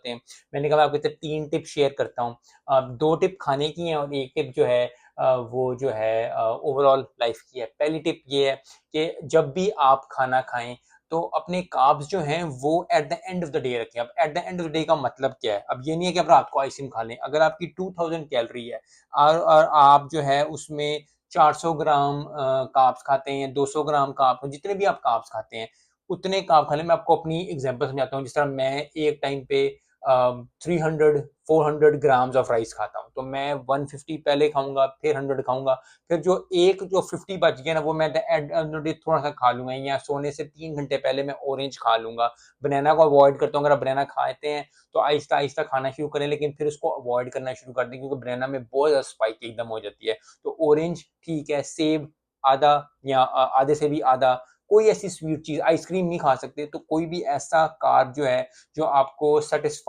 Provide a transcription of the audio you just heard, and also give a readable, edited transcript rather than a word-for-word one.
हैं। मैंने कहा मैं आपके साथ 3 टिप शेयर करता हूँ। 2 टिप खाने की हैं और 1 टिप जो है वो जो है ओवरऑल लाइफ की है। पहली टिप ये है कि जब भी आप खाना खाएँ तो अपने कार्ब्स जो हैं वो at the end of the day रखें। अब at the end of the day का मतलब क्या है? अब ये नहीं है कि आप रात को आइसक्रीम खा लें। अगर आपकी 2000 कैलोरी है और आप जो है उसमें 400 ग्राम कार्ब्स खाते हैं, 200 ग्राम कार्ब्स, जितने भी आप कार्ब्स खाते हैं, उतने कार्ब खा लें। मैं आपको अपनी एग्जांपल समझाता हूँ। जिस तरह मैं एक टाइम पे 300 400 ग्राम्स ऑफ राइस खाता हूँ, तो मैं 150 पहले खाऊंगा, फिर 100 खाऊंगा, फिर जो 50 बच गया ना वो मैं थोड़ा सा खा लूंगा, या सोने से 3 घंटे पहले मैं ऑरेंज खा लूंगा। बनाना को अवॉइड करता हूँ। अगर आप बनाना खाते हैं तो आहिस्ता आहिस्ता खाना शुरू करें, लेकिन फिर उसको अवॉइड करना शुरू कर दें, क्योंकि बनाना में बहुत ज्यादा स्पाइक एकदम हो जाती है। तो ऑरेंज ठीक है, सेब आधा या आधे से भी आधा, कोई ऐसी स्वीट चीज, आइसक्रीम नहीं खा सकते, तो कोई भी ऐसा कार्ब जो है जो आपको सेटिस्फाई